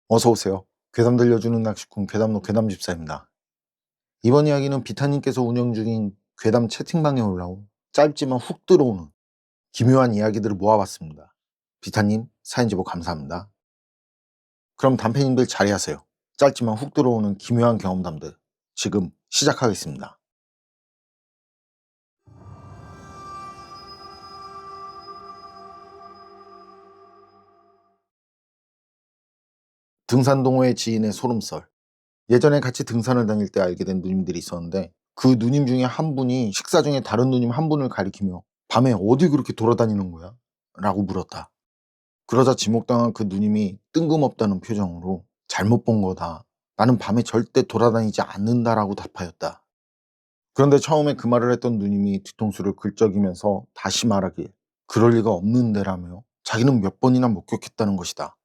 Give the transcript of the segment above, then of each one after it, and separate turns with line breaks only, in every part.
어서 오세요. 괴담 들려주는 낚시꾼 괴담로 괴담집사입니다. 이번 이야기는 비타님께서 운영 중인 괴담 채팅방에 올라온 짧지만 훅 들어오는 기묘한 이야기들을 모아봤습니다. 비타님 사연 제보 감사합니다. 그럼 단팬님들 자리하세요. 짧지만 훅 들어오는 기묘한 경험담들 지금 시작하겠습니다. 등산 동호회 지인의 소름썰. 예전에 같이 등산을 다닐 때 알게 된 누님들이 있었는데 그 누님 중에 한 분이 식사 중에 다른 누님 한 분을 가리키며 밤에 어디 그렇게 돌아다니는 거야? 라고 물었다. 그러자 지목당한 그 누님이 뜬금없다는 표정으로 잘못 본 거다. 나는 밤에 절대 돌아다니지 않는다라고 답하였다. 그런데 처음에 그 말을 했던 누님이 뒤통수를 긁적이면서 다시 말하길 그럴 리가 없는데라며 자기는 몇 번이나 목격했다는 것이다.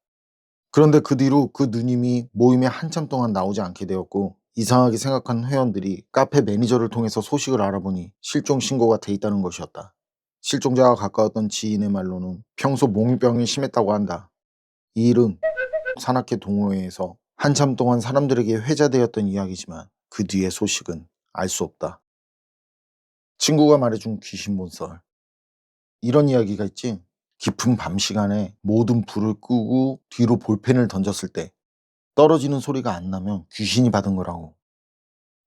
그런데 그 뒤로 그 누님이 모임에 한참 동안 나오지 않게 되었고 이상하게 생각한 회원들이 카페 매니저를 통해서 소식을 알아보니 실종 신고가 돼 있다는 것이었다. 실종자가 가까웠던 지인의 말로는 평소 몽유병이 심했다고 한다. 이 일은 산악회 동호회에서 한참 동안 사람들에게 회자되었던 이야기지만 그 뒤의 소식은 알 수 없다. 친구가 말해준 귀신 본썰. 이런 이야기가 있지. 깊은 밤 시간에 모든 불을 끄고 뒤로 볼펜을 던졌을 때 떨어지는 소리가 안 나면 귀신이 받은 거라고.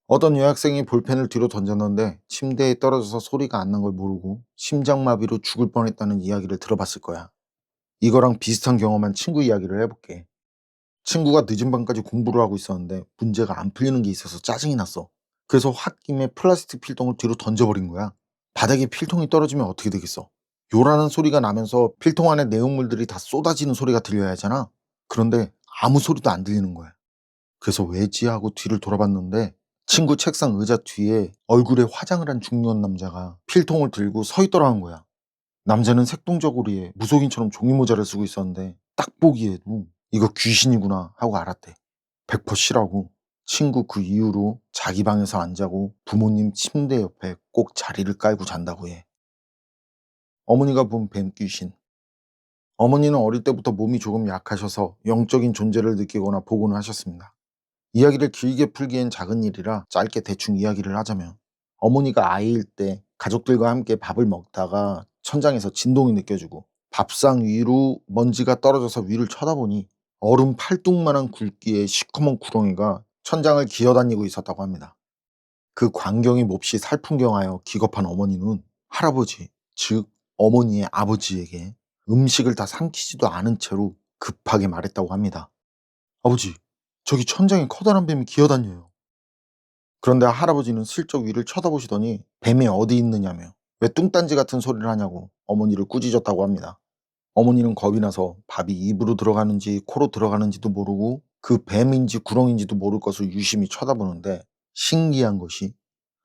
어떤 여학생이 볼펜을 뒤로 던졌는데 침대에 떨어져서 소리가 안 난 걸 모르고 심장마비로 죽을 뻔했다는 이야기를 들어봤을 거야. 이거랑 비슷한 경험한 친구 이야기를 해볼게. 친구가 늦은 밤까지 공부를 하고 있었는데 문제가 안 풀리는 게 있어서 짜증이 났어. 그래서 홧김에 플라스틱 필통을 뒤로 던져버린 거야. 바닥에 필통이 떨어지면 어떻게 되겠어? 요란한 소리가 나면서 필통 안에 내용물들이 다 쏟아지는 소리가 들려야 하잖아. 그런데 아무 소리도 안 들리는 거야. 그래서 왜지 하고 뒤를 돌아봤는데 친구 책상 의자 뒤에 얼굴에 화장을 한 중년 남자가 필통을 들고 서 있더라는 거야. 남자는 색동저고리에 무속인처럼 종이모자를 쓰고 있었는데 딱 보기에도 이거 귀신이구나 하고 알았대. 100% 쉬라고. 친구 그 이후로 자기 방에서 안 자고 부모님 침대 옆에 꼭 자리를 깔고 잔다고 해. 어머니가 본 뱀귀신. 어머니는 어릴 때부터 몸이 조금 약하셔서 영적인 존재를 느끼거나 보고는 하셨습니다. 이야기를 길게 풀기엔 작은 일이라 짧게 대충 이야기를 하자면 어머니가 아이일 때 가족들과 함께 밥을 먹다가 천장에서 진동이 느껴지고 밥상 위로 먼지가 떨어져서 위를 쳐다보니 얼음 팔뚝만한 굵기의 시커먼 구렁이가 천장을 기어다니고 있었다고 합니다. 그 광경이 몹시 살풍경하여 기겁한 어머니는 할아버지, 즉 어머니의 아버지에게 음식을 다 삼키지도 않은 채로 급하게 말했다고 합니다. 아버지, 저기 천장에 커다란 뱀이 기어다녀요. 그런데 할아버지는 슬쩍 위를 쳐다보시더니 뱀이 어디 있느냐며 왜 뚱딴지 같은 소리를 하냐고 어머니를 꾸짖었다고 합니다. 어머니는 겁이 나서 밥이 입으로 들어가는지 코로 들어가는지도 모르고 그 뱀인지 구렁인지도 모를 것을 유심히 쳐다보는데 신기한 것이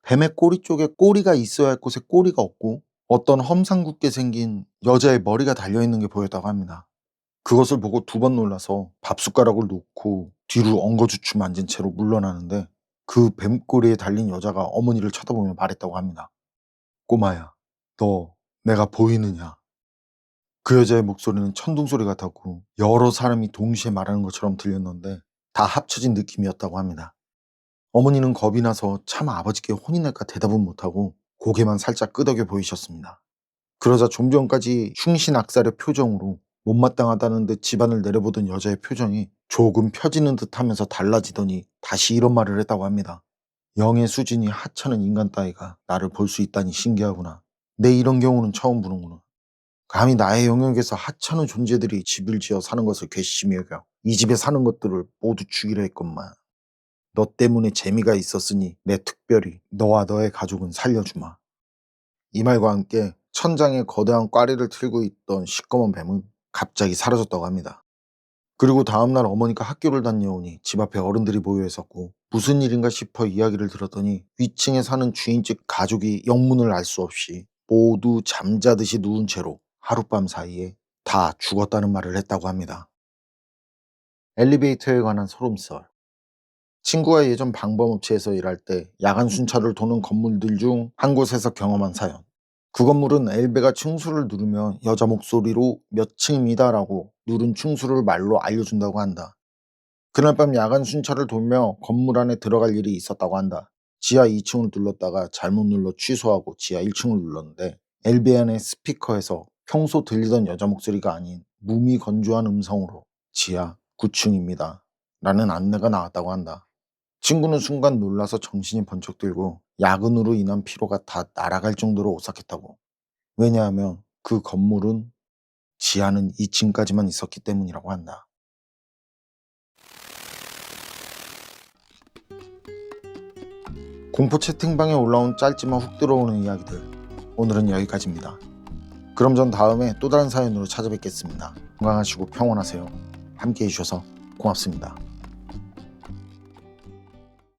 뱀의 꼬리 쪽에 꼬리가 있어야 할 곳에 꼬리가 없고 어떤 험상궂게 생긴 여자의 머리가 달려있는 게 보였다고 합니다. 그것을 보고 두 번 놀라서 밥숟가락을 놓고 뒤로 엉거주춤 앉은 채로 물러나는데 그 뱀꼬리에 달린 여자가 어머니를 쳐다보며 말했다고 합니다. 꼬마야, 너 내가 보이느냐? 그 여자의 목소리는 천둥소리 같았고 여러 사람이 동시에 말하는 것처럼 들렸는데 다 합쳐진 느낌이었다고 합니다. 어머니는 겁이 나서 차마 아버지께 혼이 날까 대답은 못하고 고개만 살짝 끄덕여 보이셨습니다. 그러자 좀 전까지 흉신악살의 표정으로 못마땅하다는 듯 집안을 내려보던 여자의 표정이 조금 펴지는 듯 하면서 달라지더니 다시 이런 말을 했다고 합니다. 영의 수준이 하찮은 인간 따위가 나를 볼 수 있다니 신기하구나. 내 이런 경우는 처음 보는구나. 감히 나의 영역에서 하찮은 존재들이 집을 지어 사는 것을 괘씸히 여겨 이 집에 사는 것들을 모두 죽이려 했건만. 너 때문에 재미가 있었으니 내 특별히 너와 너의 가족은 살려주마. 이 말과 함께 천장에 거대한 꽈리를 틀고 있던 시꺼먼 뱀은 갑자기 사라졌다고 합니다. 그리고 다음날 어머니가 학교를 다녀오니 집 앞에 어른들이 모여 있었고 무슨 일인가 싶어 이야기를 들었더니 위층에 사는 주인집 가족이 영문을 알 수 없이 모두 잠자듯이 누운 채로 하룻밤 사이에 다 죽었다는 말을 했다고 합니다. 엘리베이터에 관한 소름썰. 친구가 예전 방범업체에서 일할 때 야간 순찰을 도는 건물들 중 한 곳에서 경험한 사연. 그 건물은 엘베가 층수를 누르면 여자 목소리로 몇 층입니다라고 누른 층수를 말로 알려준다고 한다. 그날 밤 야간 순찰을 돌며 건물 안에 들어갈 일이 있었다고 한다. 지하 2층을 눌렀다가 잘못 눌러 취소하고 지하 1층을 눌렀는데 엘베 안의 스피커에서 평소 들리던 여자 목소리가 아닌 무미건조한 음성으로 지하 9층입니다 라는 안내가 나왔다고 한다. 친구는 순간 놀라서 정신이 번쩍 들고 야근으로 인한 피로가 다 날아갈 정도로 오싹했다고. 왜냐하면 그 건물은 지하는 2층까지만 있었기 때문이라고 한다. 공포 채팅방에 올라온 짧지만 훅 들어오는 이야기들, 오늘은 여기까지입니다. 그럼 전 다음에 또 다른 사연으로 찾아뵙겠습니다. 건강하시고 평온하세요. 함께 해주셔서 고맙습니다.